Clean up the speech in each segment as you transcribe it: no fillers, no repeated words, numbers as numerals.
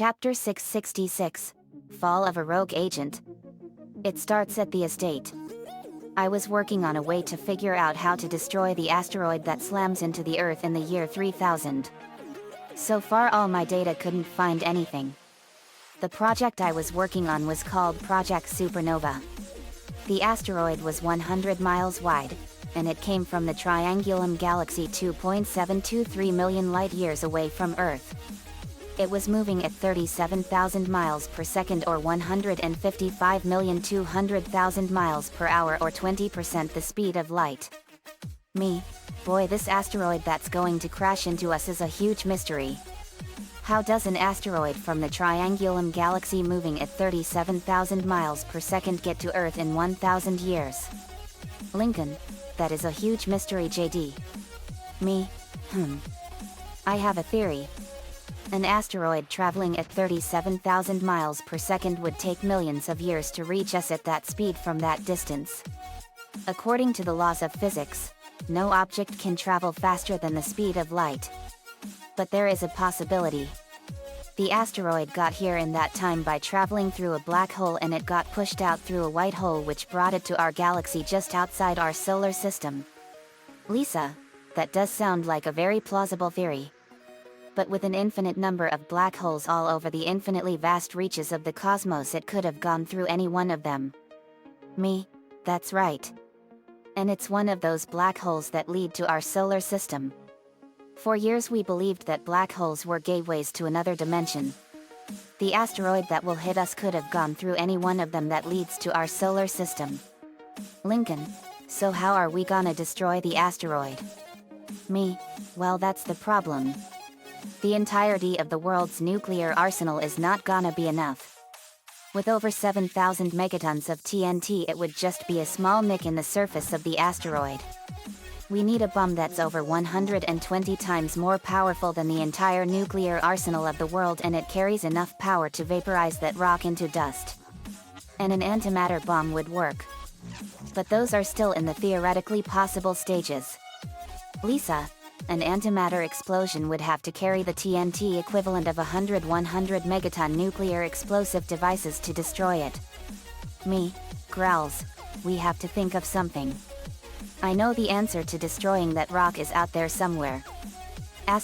Chapter 666, Fall of a Rogue Agent. It starts at the estate. I was working on a way to figure out how to destroy the asteroid that slams into the Earth in the year 3000. So far all my data couldn't find anything. The project I was working on was called Project Supernova. The asteroid was 100 miles wide, and it came from the Triangulum galaxy 2.723 million light-years away from Earth. It was moving at 37,000 miles per second or 155,200,000 miles per hour or 20% the speed of light. Boy, this asteroid that's going to crash into us is a huge mystery. How does an asteroid from the Triangulum galaxy moving at 37,000 miles per second get to Earth in 1,000 years? Lincoln, that is a huge mystery, JD. I have a theory. An asteroid traveling at 37,000 miles per second would take millions of years to reach us at that speed from that distance. According to the laws of physics, no object can travel faster than the speed of light. But there is a possibility. The asteroid got here in that time by traveling through a black hole, and it got pushed out through a white hole which brought it to our galaxy just outside our solar system. Lisa, that does sound like a very plausible theory. But with an infinite number of black holes all over the infinitely vast reaches of the cosmos, it could have gone through any one of them. That's right. And it's one of those black holes that lead to our solar system. For years we believed that black holes were gateways to another dimension. The asteroid that will hit us could have gone through any one of them that leads to our solar system. Lincoln, so how are we gonna destroy the asteroid? Well, that's the problem. The entirety of the world's nuclear arsenal is not gonna be enough. With over 7,000 megatons of TNT, it would just be a small nick in the surface of the asteroid. We need a bomb that's over 120 times more powerful than the entire nuclear arsenal of the world, and it carries enough power to vaporize that rock into dust. And an antimatter bomb would work. But those are still in the theoretically possible stages. Lisa, an antimatter explosion would have to carry the TNT equivalent of 100 megaton nuclear explosive devices to destroy it. Growls, we have to think of something. I know the answer to destroying that rock is out there somewhere. *****.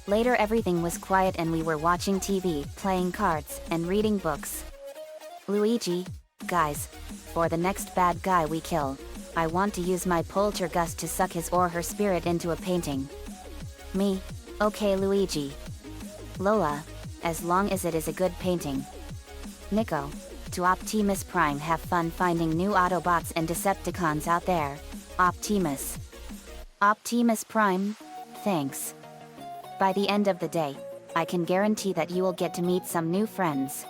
Later everything was quiet and we were watching TV, playing cards, and reading books. Luigi, guys, for the next bad guy we kill, I want to use my poltergust to suck his or her spirit into a painting. Okay Luigi. Lola, as long as it is a good painting. Nico, to Optimus Prime, have fun finding new Autobots and Decepticons out there. Optimus Prime, thanks. By the end of the day, I can guarantee that you will get to meet some new friends.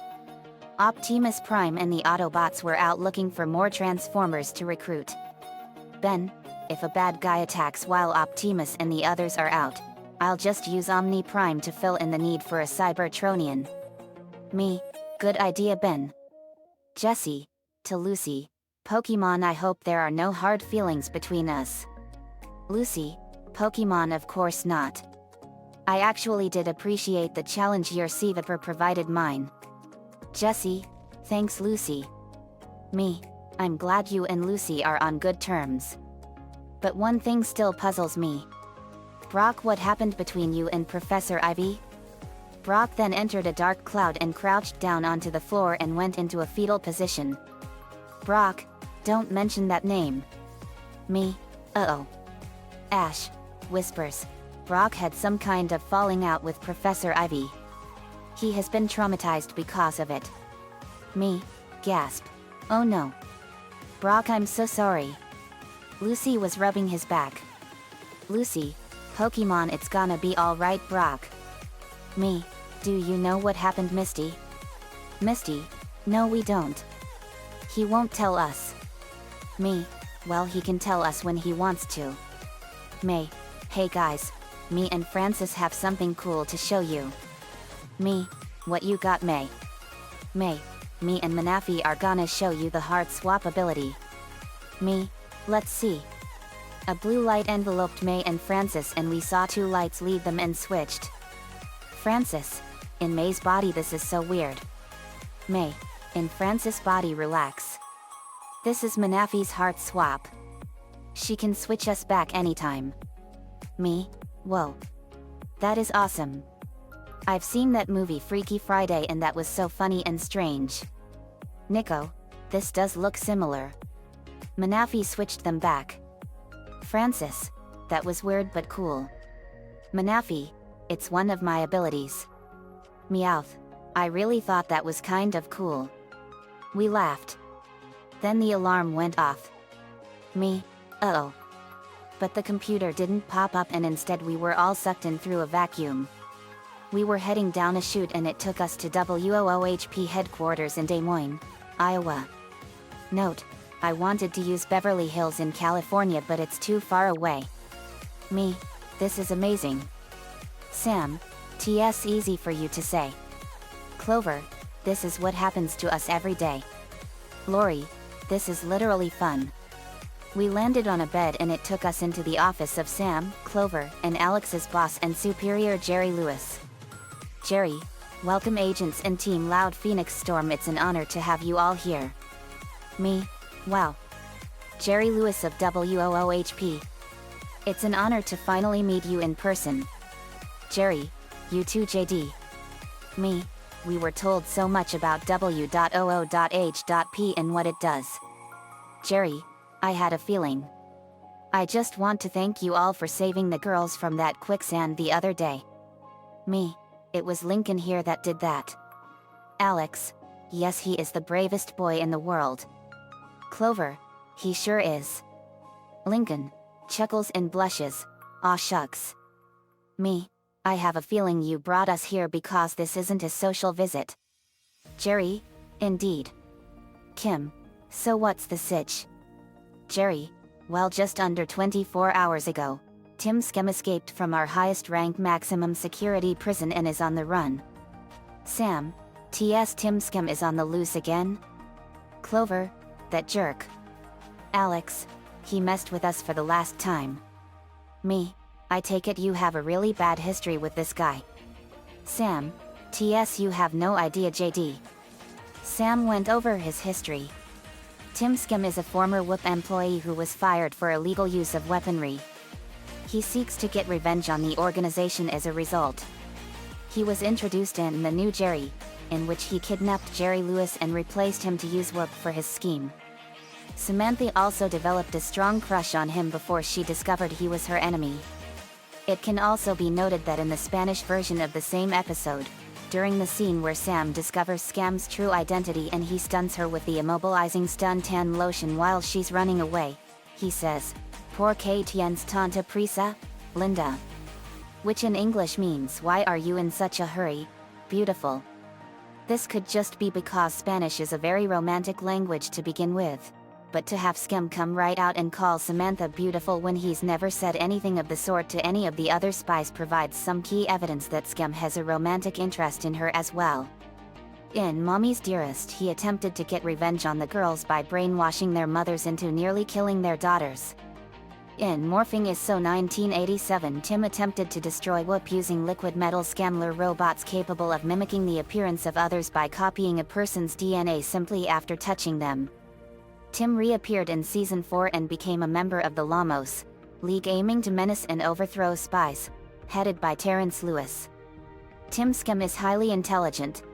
Optimus Prime and the Autobots were out looking for more Transformers to recruit. Ben, if a bad guy attacks while Optimus and the others are out, I'll just use Omni Prime to fill in the need for a Cybertronian. Good idea, Ben. Jessie, to Lucy, Pokemon, I hope there are no hard feelings between us. Lucy, Pokemon, of course not. I actually did appreciate the challenge your Sevaper provided mine. Jessie, thanks Lucy. I'm glad you and Lucy are on good terms. But one thing still puzzles me. Brock, what happened between you and Professor Ivy? Brock then entered a dark cloud and crouched down onto the floor and went into a fetal position. Brock, don't mention that name. Uh-oh. Ash whispers. Brock had some kind of falling out with Professor Ivy. He has been traumatized because of it. Gasp. Oh no. Brock, I'm so sorry. Lucy was rubbing his back. Lucy, Pokemon, it's gonna be alright, Brock. Do you know what happened, Misty? Misty, no we don't. He won't tell us. Well, he can tell us when he wants to. Hey guys, me and Francis have something cool to show you. What you got, May? Me and Manafi are gonna show you the heart swap ability. Let's see. A blue light enveloped May and Francis, and we saw two lights leave them and switched. Francis. In May's body this is so weird. May. In Francis' body relax. This is Manafi's heart swap. She can switch us back anytime. Me. Whoa. That is awesome. I've seen that movie Freaky Friday and that was so funny and strange. Nico. This does look similar. Manafi switched them back. Francis. That was weird but cool. Manafi. It's one of my abilities. Meowth. I really thought that was kind of cool. We laughed. Then the alarm went off. Me. Uh-oh. But the computer didn't pop up and instead we were all sucked in through a vacuum. We were heading down a chute and it took us to WOOHP headquarters in Des Moines, Iowa. Note, I wanted to use Beverly Hills in California but it's too far away. Me. This is amazing. Sam. TS easy for you to say. Clover. This is what happens to us every day. Lori. This is literally fun. We landed on a bed and it took us into the office of Sam, Clover, and Alex's boss and superior Jerry Lewis. Jerry. Welcome agents and Team Loud Phoenix Storm, it's an honor to have you all here. Me. Wow. Jerry Lewis of WOOHP. It's an honor to finally meet you in person. Jerry. You too, JD. Me. We were told so much about W.00.H.P and what it does. Jerry. I had a feeling. I just want to thank you all for saving the girls from that quicksand the other day. Me. It was Lincoln here that did that. Alex. Yes, he is the bravest boy in the world. Clover. He sure is. Lincoln. Chuckles and blushes. Aw shucks. Me. I have a feeling you brought us here because this isn't a social visit. Jerry. Indeed. Kim. So what's the sitch? Jerry. Well, just under 24 hours ago, Tim Skem escaped from our highest rank maximum security prison and is on the run. Sam. TS Tim Skem is on the loose again? Clover. That jerk. Alex. He messed with us for the last time. Me. I take it you have a really bad history with this guy. Sam. TS you have no idea, JD. Sam went over his history. Tim Skem is a former WHOOP employee who was fired for illegal use of weaponry. He seeks to get revenge on the organization as a result. He was introduced in The New Jerry, in which he kidnapped Jerry Lewis and replaced him to use WHOOP for his scheme. Samantha also developed a strong crush on him before she discovered he was her enemy. It can also be noted that in the Spanish version of the same episode, during the scene where Sam discovers Scam's true identity and he stuns her with the immobilizing stun tan lotion while she's running away, he says, "Por qué tienes tanta prisa, Linda?" Which in English means, "Why are you in such a hurry, beautiful?" This could just be because Spanish is a very romantic language to begin with. But to have Skem come right out and call Samantha beautiful when he's never said anything of the sort to any of the other spies provides some key evidence that Skem has a romantic interest in her as well. In Mommy's Dearest, he attempted to get revenge on the girls by brainwashing their mothers into nearly killing their daughters. In Morphing Is So 1987, Tim attempted to destroy WHOOP using liquid metal Scamler robots capable of mimicking the appearance of others by copying a person's DNA simply after touching them. Tim reappeared in Season 4 and became a member of the Lamos League aiming to menace and overthrow spies, headed by Terrence Lewis. Tim Skem is highly intelligent.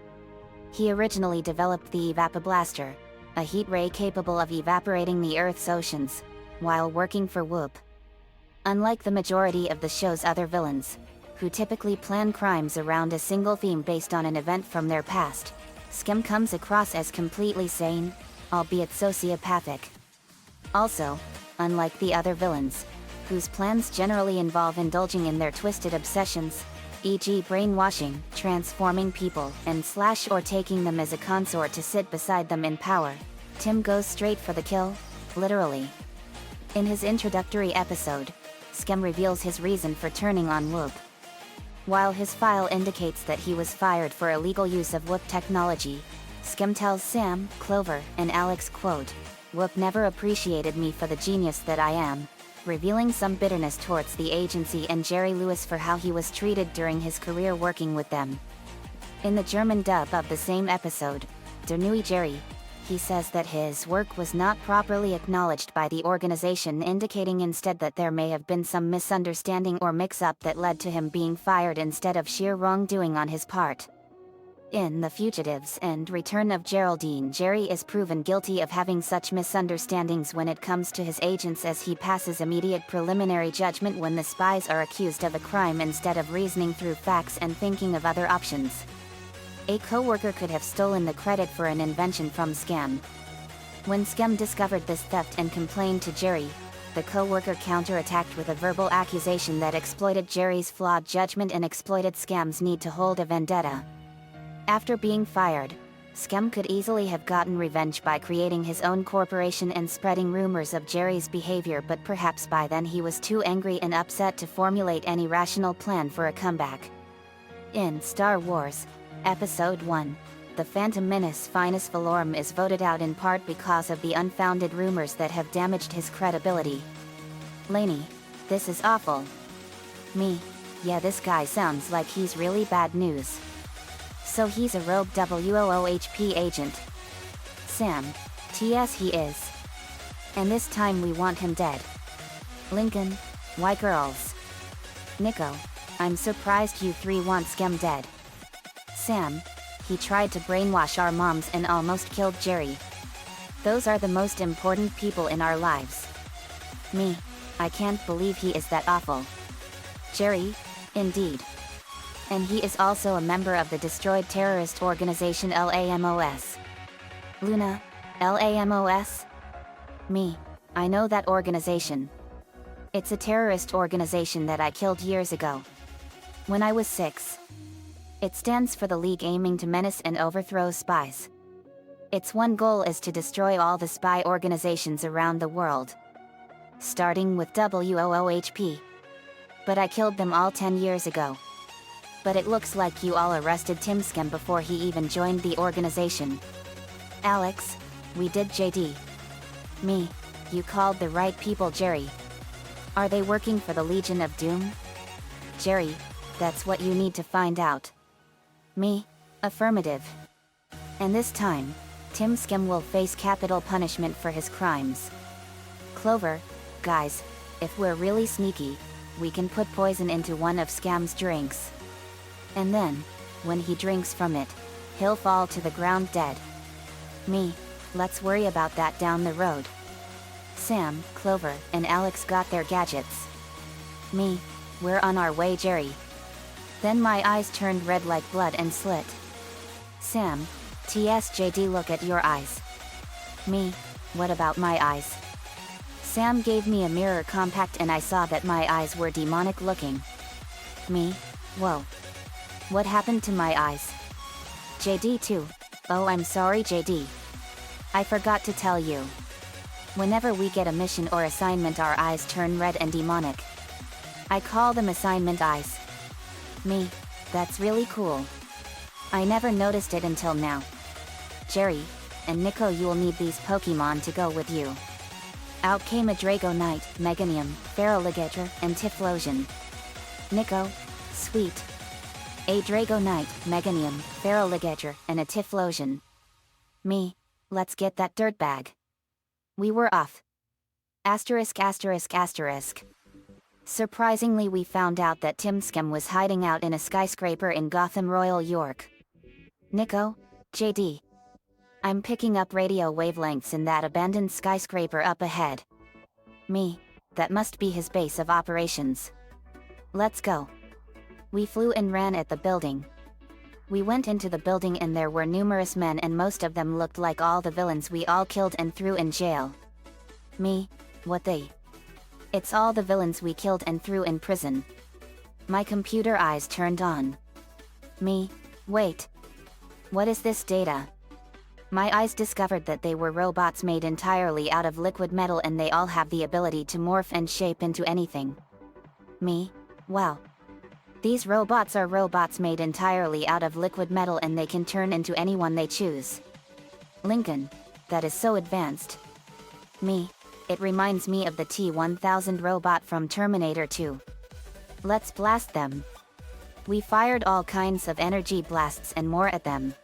He originally developed the Evapoblaster, a heat ray capable of evaporating the Earth's oceans, while working for WHOOP. Unlike the majority of the show's other villains, who typically plan crimes around a single theme based on an event from their past, Skem comes across as completely sane, albeit sociopathic. Also, unlike the other villains, whose plans generally involve indulging in their twisted obsessions, e.g. brainwashing, transforming people, and / or taking them as a consort to sit beside them in power, Tim goes straight for the kill, literally. In his introductory episode, Skem reveals his reason for turning on WHOOP. While his file indicates that he was fired for illegal use of WHOOP technology, Skem tells Sam, Clover, and Alex, quote, "WHOOP never appreciated me for the genius that I am. revealing some bitterness towards the agency and Jerry Lewis for how he was treated during his career working with them. In the German dub of the same episode, Der neue Jerry, he says that his work was not properly acknowledged by the organization, indicating instead that there may have been some misunderstanding or mix-up that led to him being fired instead of sheer wrongdoing on his part. In The Fugitives and Return of Geraldine, Jerry is proven guilty of having such misunderstandings when it comes to his agents, as he passes immediate preliminary judgment when the spies are accused of a crime instead of reasoning through facts and thinking of other options. A co-worker could have stolen the credit for an invention from Scam. When Scam discovered this theft and complained to Jerry, the co-worker counterattacked with a verbal accusation that exploited Jerry's flawed judgment and exploited Scam's need to hold a vendetta. After being fired, Scam could easily have gotten revenge by creating his own corporation and spreading rumors of Jerry's behavior, but perhaps by then he was too angry and upset to formulate any rational plan for a comeback. In Star Wars Episode 1, The Phantom Menace, Finus Valorum is voted out in part because of the unfounded rumors that have damaged his credibility. Lainey, this is awful. Me, yeah, this guy sounds like he's really bad news. So he's a rogue WOOHP agent. Sam, TS he is. And this time we want him dead. Lincoln, why girls? Nico, I'm surprised you three want Scam dead. Sam, he tried to brainwash our moms and almost killed Jerry. Those are the most important people in our lives. Me, I can't believe he is that awful. Jerry, indeed. And he is also a member of the destroyed terrorist organization LAMOS. Luna, LAMOS? Me, I know that organization. It's a terrorist organization that I killed years ago. When I was 6. It stands for the League, aiming to menace and overthrow spies. Its one goal is to destroy all the spy organizations around the world. Starting with WOOHP. But I killed them all 10 years ago. But it looks like you all arrested Tim Scam before he even joined the organization. Alex, we did JD. Me, you called the right people, Jerry. Are they working for the Legion of Doom? Jerry, that's what you need to find out. Me, affirmative. And this time, Tim Scam will face capital punishment for his crimes. Clover, guys, if we're really sneaky, we can put poison into one of Scam's drinks. And then, when he drinks from it, he'll fall to the ground dead. Me, let's worry about that down the road. Sam, Clover, and Alex got their gadgets. Me, we're on our way, Jerry. Then my eyes turned red like blood and slit. Sam, TSJD, look at your eyes. Me, what about my eyes? Sam gave me a mirror compact and I saw that my eyes were demonic looking. Me, whoa. What happened to my eyes? JD too. Oh, I'm sorry, JD. I forgot to tell you. Whenever we get a mission or assignment, our eyes turn red and demonic. I call them assignment eyes. Me, that's really cool. I never noticed it until now. Jerry, and Nico, you will need these Pokemon to go with you. Out came a Dragonite, Meganium, Feraligatr, and Typhlosion. Nico, sweet. A Dragonite, Meganium, Feraligatr, and a Typhlosion. Me, let's get that dirtbag. We were off. Asterisk asterisk asterisk. Surprisingly, we found out that Tim Scam was hiding out in a skyscraper in Gotham Royal York. Nico, JD. I'm picking up radio wavelengths in that abandoned skyscraper up ahead. Me, that must be his base of operations. Let's go. We flew and ran at the building. We went into the building and there were numerous men and most of them looked like all the villains we all killed and threw in jail. Me, what they? It's all the villains we killed and threw in prison. My computer eyes turned on. Me, wait. What is this data? My eyes discovered that they were robots made entirely out of liquid metal and they all have the ability to morph and shape into anything. Me, wow. These robots are robots made entirely out of liquid metal and they can turn into anyone they choose. Lincoln, that is so advanced. Me, It reminds me of the T-1000 robot from Terminator 2. Let's blast them. We fired all kinds of energy blasts and more at them.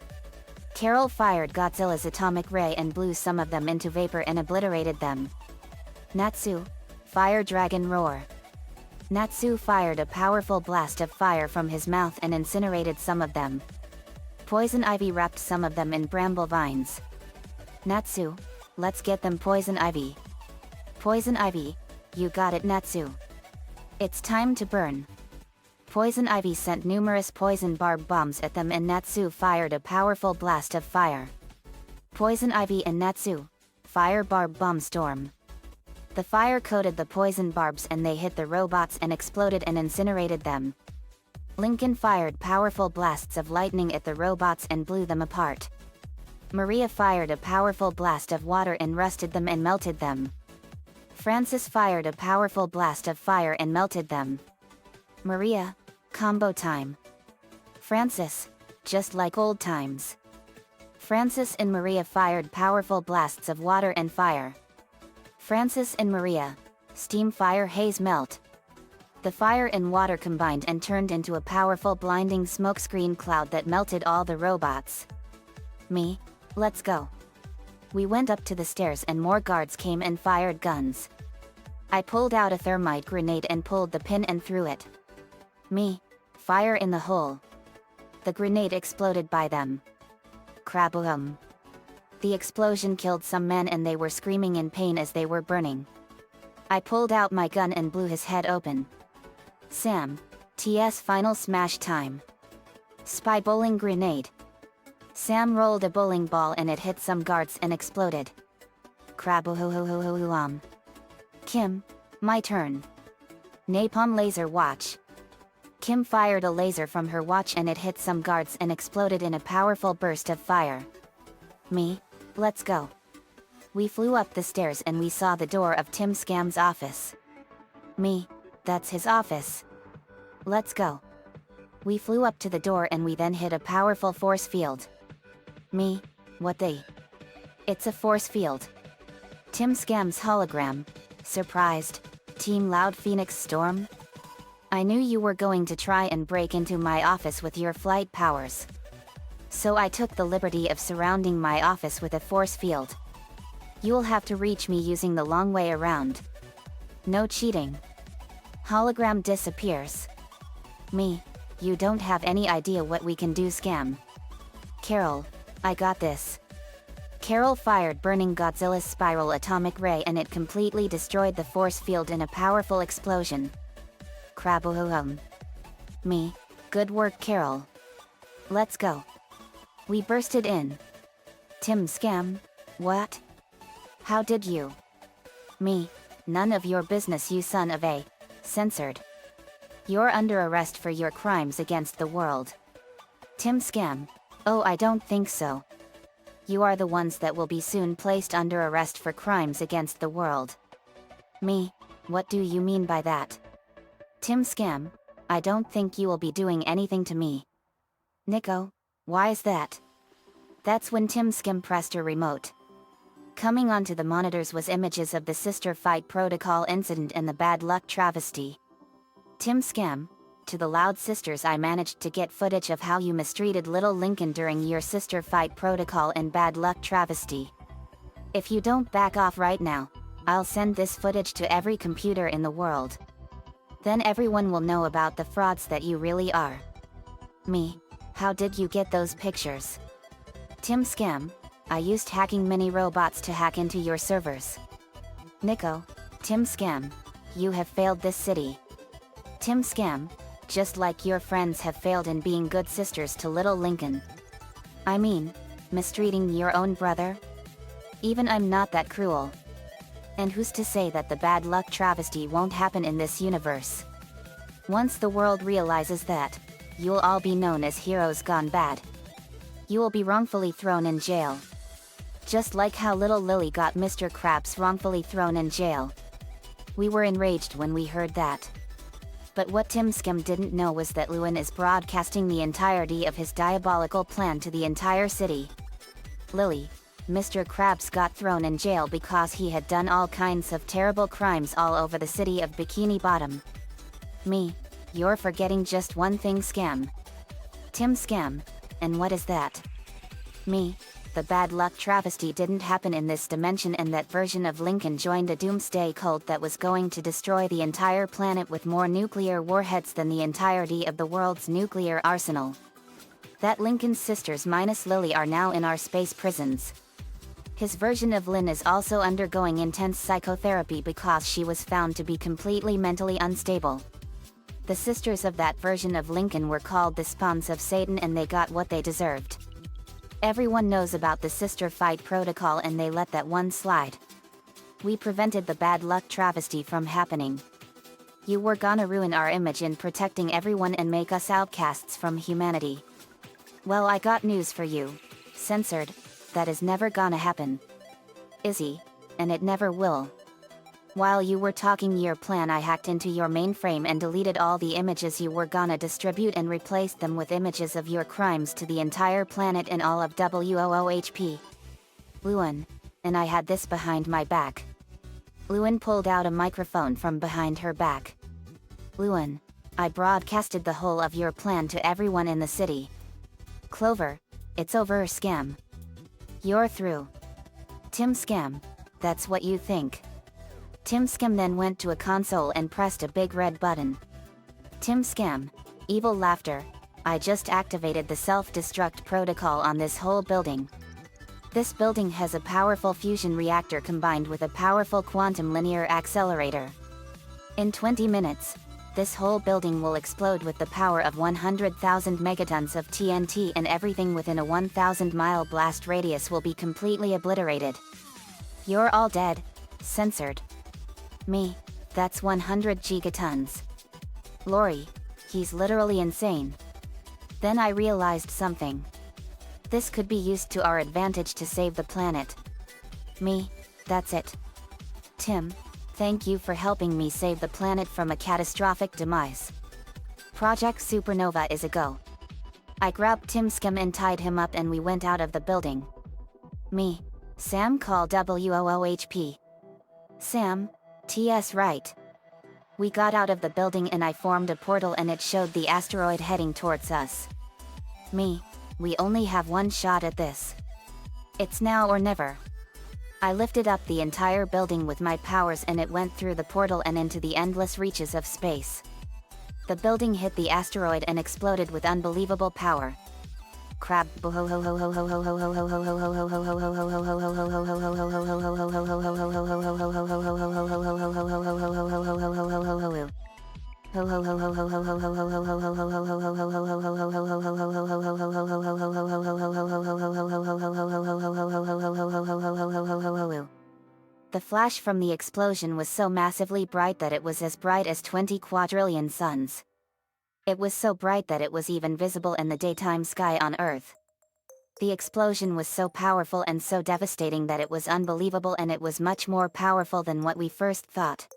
Carol fired Godzilla's atomic ray and blew some of them into vapor and obliterated them. Natsu, fire dragon roar. Natsu fired a powerful blast of fire from his mouth and incinerated some of them. Poison ivy wrapped some of them in bramble vines. Natsu, let's get them poison ivy. Poison ivy, you got it Natsu. It's time to burn. Poison ivy sent numerous poison barb bombs at them and Natsu fired a powerful blast of fire. Poison ivy and Natsu, fire barb bomb storm. The fire coated the poison barbs and they hit the robots and exploded and incinerated them. Lincoln fired powerful blasts of lightning at the robots and blew them apart. Maria fired a powerful blast of water and rusted them and melted them. Francis fired a powerful blast of fire and melted them. Maria, combo time. Francis, just like old times. Francis and Maria fired powerful blasts of water and fire. Francis and Maria, steam fire haze melt. The fire and water combined and turned into a powerful blinding smokescreen cloud that melted all the robots. Me, let's go. We went up to the stairs and more guards came and fired guns. I pulled out a thermite grenade and pulled the pin and threw it. Me, fire in the hole. The grenade exploded by them. Kraboom. The explosion killed some men and they were screaming in pain as they were burning. I pulled out my gun and blew his head open. Sam, TS final smash time. Spy bowling grenade. Sam rolled a bowling ball and it hit some guards and exploded. Kraboom. Kim, my turn. Napalm laser watch. Kim fired a laser from her watch and it hit some guards and exploded in a powerful burst of fire. Me, let's go. We flew up the stairs and we saw the door of Tim Scam's office. Me, that's his office. Let's go. We flew up to the door and we then hit a powerful force field. Me, what the? It's a force field. Tim Scam's hologram. Surprised. Team Loud Phoenix Storm? I knew you were going to try and break into my office with your flight powers. So I took the liberty of surrounding my office with a force field. You'll have to reach me using the long way around. No cheating. Hologram disappears. Me, you don't have any idea what we can do Scam. Carol, I got this. Carol fired burning Godzilla's spiral atomic ray and it completely destroyed the force field in a powerful explosion. Kraboom. Me, good work Carol. Let's go. We bursted in. Tim Scam, what? How did you? Me, none of your business you son of a, censored. You're under arrest for your crimes against the world. Tim Scam, oh I don't think so. You are the ones that will be soon placed under arrest for crimes against the world. Me, what do you mean by that? Tim Scam, I don't think you will be doing anything to me. Nico, why is that? That's when Tim Scam pressed a remote. Coming onto the monitors was images of the Sister Fight Protocol incident and the Bad Luck travesty. Tim Scam, to the Loud Sisters I managed to get footage of how you mistreated little Lincoln during your Sister Fight Protocol and Bad Luck travesty. If you don't back off right now, I'll send this footage to every computer in the world. Then everyone will know about the frauds that you really are. Me, how did you get those pictures? Tim Scam, I used hacking mini robots to hack into your servers. Nico, Tim Scam, you have failed this city. Tim Scam, just like your friends have failed in being good sisters to little Lincoln. I mean, mistreating your own brother? Even I'm not that cruel. And who's to say that the Bad Luck travesty won't happen in this universe? Once the world realizes that, you'll all be known as heroes gone bad. You will be wrongfully thrown in jail. Just like how little Lily got Mr. Krabs wrongfully thrown in jail. We were enraged when we heard that. But what Tim Scam didn't know was that Lewin is broadcasting the entirety of his diabolical plan to the entire city. Lily, Mr. Krabs got thrown in jail because he had done all kinds of terrible crimes all over the city of Bikini Bottom. Me, you're forgetting just one thing, Scam. Tim Scam, and what is that? Me, the bad luck travesty didn't happen in this dimension, and that version of Lincoln joined a doomsday cult that was going to destroy the entire planet with more nuclear warheads than the entirety of the world's nuclear arsenal. That Lincoln's sisters minus Lily are now in our space prisons. His version of Lynn is also undergoing intense psychotherapy because she was found to be completely mentally unstable. The sisters of that version of Lincoln were called the spawns of Satan, and they got what they deserved. Everyone knows about the sister fight protocol, and they let that one slide. We prevented the bad luck travesty from happening. You were gonna ruin our image in protecting everyone and make us outcasts from humanity. Well, I got news for you. Censored. That is never gonna happen. Izzy. And it never will. While you were talking your plan, I hacked into your mainframe and deleted all the images you were gonna distribute and replaced them with images of your crimes to the entire planet and all of WOOHP. Luan. And I had this behind my back. Luan pulled out a microphone from behind her back. Luan. I broadcasted the whole of your plan to everyone in the city. Clover. It's over, Scam. You're through. Tim Scam. That's what you think. Tim Scam then went to a console and pressed a big red button. Tim Scam. Evil laughter. I just activated the self-destruct protocol on this whole building. This building has a powerful fusion reactor combined with a powerful quantum linear accelerator. In 20 minutes, this whole building will explode with the power of 100,000 megatons of TNT, and everything within a 1,000-mile blast radius will be completely obliterated. You're all dead. Censored. Me. That's 100 gigatons. Lori. He's literally insane. Then I realized something. This could be used to our advantage to save the planet. Me. That's it. Tim. Thank you for helping me save the planet from a catastrophic demise. Project Supernova is a go. I grabbed Tim Scam and tied him up, and we went out of the building. Me. Sam, call WOOHP. Sam. TS right. We got out of the building and I formed a portal, and it showed the asteroid heading towards us. Me. We only have one shot at this. It's now or never. I lifted up the entire building with my powers, and it went through the portal and into the endless reaches of space. The building hit the asteroid and exploded with unbelievable power. Crab. The flash from the explosion was so massively bright that it was as bright as 20 quadrillion suns. It was so bright that it was even visible in the daytime sky on Earth. The explosion was so powerful and so devastating that it was unbelievable, and it was much more powerful than what we first thought.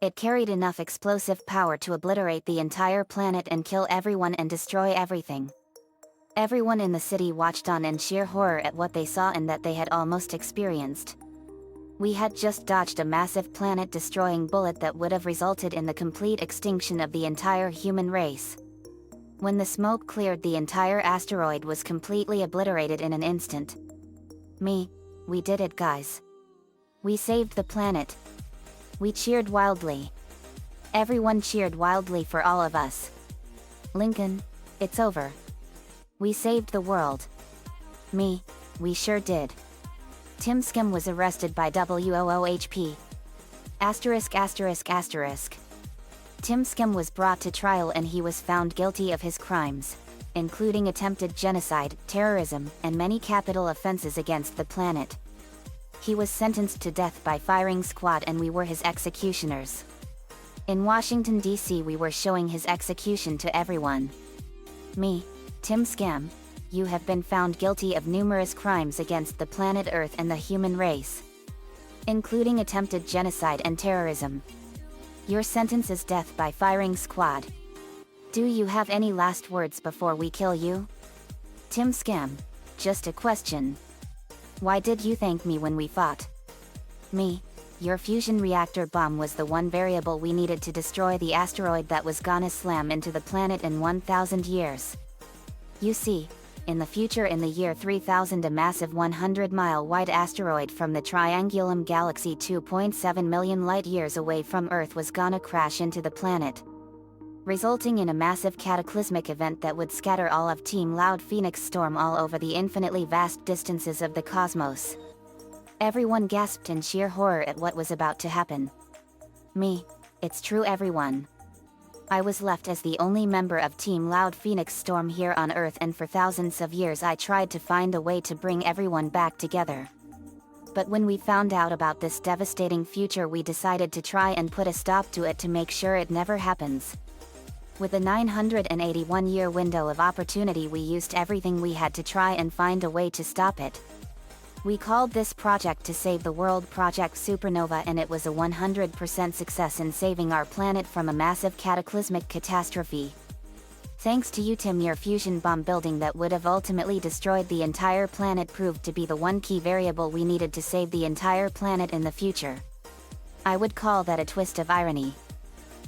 It carried enough explosive power to obliterate the entire planet and kill everyone and destroy everything. Everyone in the city watched on in sheer horror at what they saw and that they had almost experienced. We had just dodged a massive planet-destroying bullet that would have resulted in the complete extinction of the entire human race. When the smoke cleared, the entire asteroid was completely obliterated in an instant. Me. We did it, guys. We saved the planet. We cheered wildly. Everyone cheered wildly for all of us. Lincoln. It's over. We saved the world. Me. We sure did. Tim Scam was arrested by WOOHP. *****. Tim Scam was brought to trial and he was found guilty of his crimes, including attempted genocide, terrorism, and many capital offenses against the planet. He was sentenced to death by firing squad and we were his executioners. In Washington, D.C. we were showing his execution to everyone. Me, Tim Scam, you have been found guilty of numerous crimes against the planet Earth and the human race, including attempted genocide and terrorism. Your sentence is death by firing squad. Do you have any last words before we kill you? Tim Scam. Just a question. Why did you thank me when we fought? Me. Your fusion reactor bomb was the one variable we needed to destroy the asteroid that was gonna slam into the planet in 1,000 years. You see, in the future in the year 3000 a massive 100-mile-wide asteroid from the Triangulum galaxy 2.7 million light-years away from Earth was gonna crash into the planet, resulting in a massive cataclysmic event that would scatter all of Team Loud Phoenix Storm all over the infinitely vast distances of the cosmos. Everyone gasped in sheer horror at what was about to happen. Me. It's true, everyone. I was left as the only member of Team Loud Phoenix Storm here on Earth, and for thousands of years I tried to find a way to bring everyone back together. But when we found out about this devastating future, we decided to try and put a stop to it to make sure it never happens. With a 981-year window of opportunity, we used everything we had to try and find a way to stop it. We called this project To Save the World Project Supernova, and it was a 100% success in saving our planet from a massive cataclysmic catastrophe. Thanks to you, Tim, your fusion bomb building that would have ultimately destroyed the entire planet proved to be the one key variable we needed to save the entire planet in the future. I would call that a twist of irony.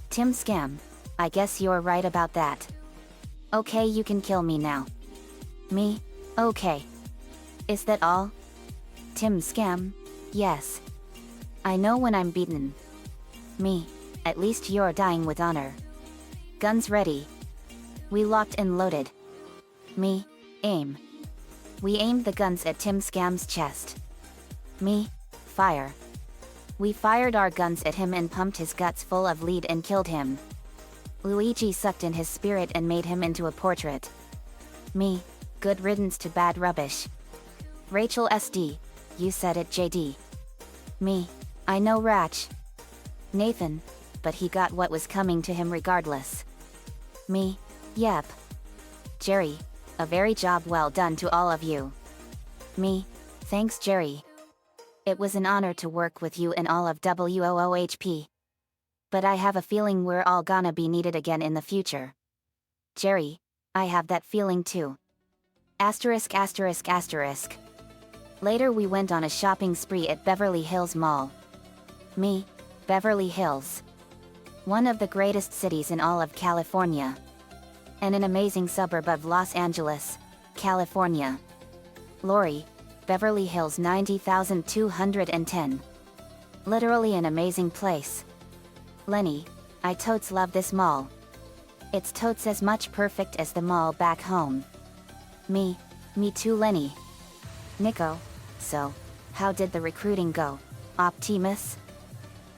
Tim Scam, I guess you're right about that. Okay, you can kill me now. Me? Okay. Is that all? Tim Scam, yes. I know when I'm beaten. Me, at least you're dying with honor. Guns ready. We locked and loaded. Me, aim. We aimed the guns at Tim Scam's chest. Me, fire. We fired our guns at him and pumped his guts full of lead and killed him. Luigi sucked in his spirit and made him into a portrait. Me, good riddance to bad rubbish. Rachel SD, you said it, JD. Me, I know Ratch. Nathan, but he got what was coming to him regardless. Me, yep. Jerry, a very job well done to all of you. Me, thanks Jerry. It was an honor to work with you and all of WOOHP. But I have a feeling we're all gonna be needed again in the future. Jerry, I have that feeling too. Asterisk asterisk asterisk. Later we went on a shopping spree at Beverly Hills Mall. Me, Beverly Hills. One of the greatest cities in all of California. And an amazing suburb of Los Angeles, California. Lori, Beverly Hills 90,210. Literally an amazing place. Lenny, I totes love this mall. It's totes as much perfect as the mall back home. Me too Lenny. Nico, so, how did the recruiting go, Optimus?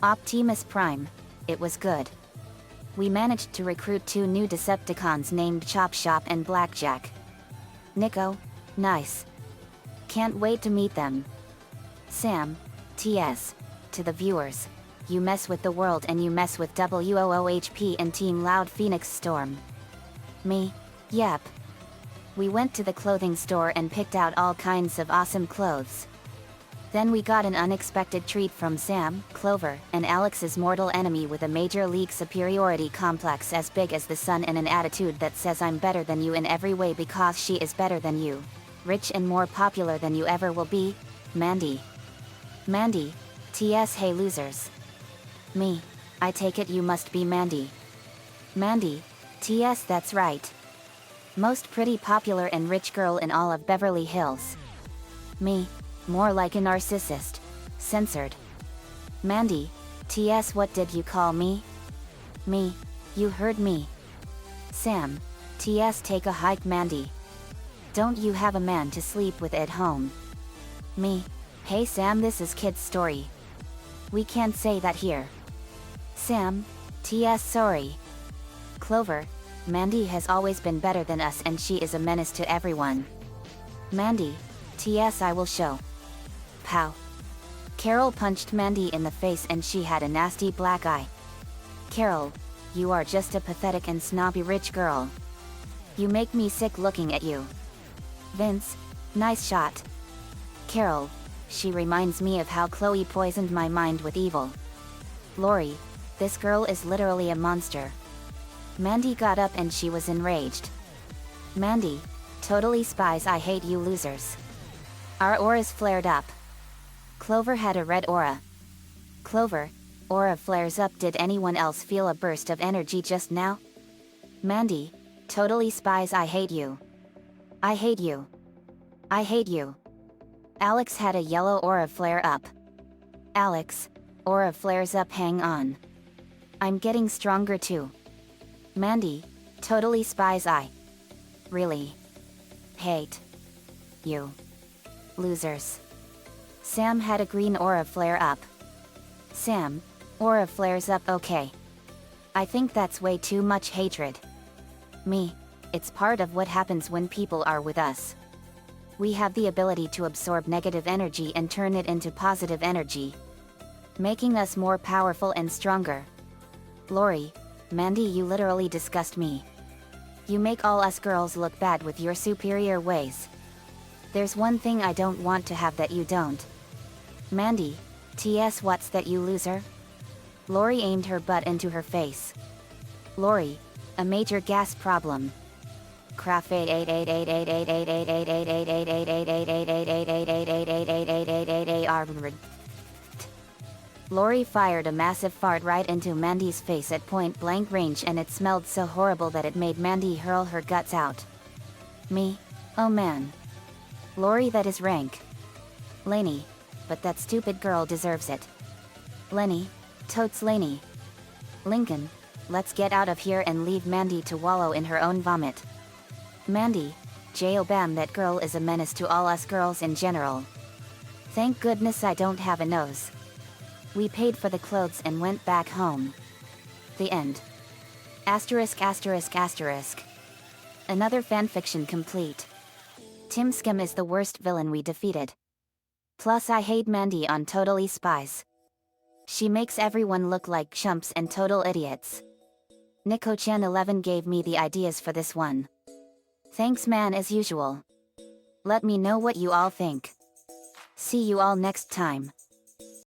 Optimus Prime, it was good. We managed to recruit 2 new Decepticons named Chop Shop and Blackjack. Nico, nice. Can't wait to meet them. Sam, TS, to the viewers, you mess with the world and you mess with WOOHP and Team Loud Phoenix Storm. Me, yep. We went to the clothing store and picked out all kinds of awesome clothes. Then we got an unexpected treat from Sam, Clover, and Alex's mortal enemy with a major league superiority complex as big as the sun and an attitude that says I'm better than you in every way because she is better than you. Rich and more popular than you ever will be, Mandy. Mandy, TS hey losers. Me, I take it you must be Mandy. Mandy, TS that's right. Most pretty popular and rich girl in all of Beverly Hills. Me, more like a narcissist. Censored. Mandy, TS what did you call me? Me, you heard me. Sam, TS take a hike Mandy. Don't you have a man to sleep with at home? Me, hey Sam this is kid's story. We can't say that here. Sam, TS sorry. Clover, Mandy has always been better than us and she is a menace to everyone. Mandy, TS I will show. Pow. Carol punched Mandy in the face and she had a nasty black eye. Carol, you are just a pathetic and snobby rich girl. You make me sick looking at you. Vince, nice shot. Carol, she reminds me of how Chloe poisoned my mind with evil. Lori, this girl is literally a monster. Mandy got up and she was enraged. Mandy, totally spies I hate you losers. Our auras flared up. Clover had a red aura. Clover, aura flares up. Did anyone else feel a burst of energy just now? Mandy, totally spies. I hate you. I hate you. I hate you. Alex had a yellow aura flare up. Alex, aura flares up. Hang on. I'm getting stronger too. Mandy, totally spies. I really hate you. Losers. Sam had a green aura flare up. Sam, aura flares up. Okay. I think that's way too much hatred. Me, it's part of what happens when people are with us. We have the ability to absorb negative energy and turn it into positive energy, making us more powerful and stronger. Lori, Mandy, you literally disgust me. You make all us girls look bad with your superior ways. There's one thing I don't want to have that you don't. Mandy, TS, what's that, you loser? Lori aimed her butt into her face. Lori, a major gas problem. Craft 888888888888888888888888888888888888888888888888888888888888888888888888888888888888888888888888888888888888888888888888888888888888888888888888888888888888888888888888888888888888888888888888888888888888888888888888888888888888888888888888888888888888888888888888888888888888888888888888888888888888888888888888888888888888888888888888888888888888888888888888888888888888888888888888888888888888888888888888888888888888888888888888888888888888888888888888888888888888888888888888888888888888888888888888888888888888888888888888888888888888888888888888888888888888888888888888888888888888888was at blank range and it smelled so horrible that it made Mandy hurl her guts out. Me? Oh man. Lori, that is rank. Lainey, but that stupid girl deserves it. Lenny, totes Lainey. Lincoln, let's get out of here and leave Mandy to wallow in her own vomit. Mandy, J-O-Bam, that girl is a menace to all us girls in general. Thank goodness I don't have a nose. We paid for the clothes and went back home. The end. Asterisk asterisk asterisk. Another fanfiction complete. Tim Scum is the worst villain we defeated. Plus I hate Mandy on Totally Spies. She makes everyone look like chumps and total idiots. Nico-chan 11 gave me the ideas for this one. Thanks man, as usual. Let me know what you all think. See you all next time.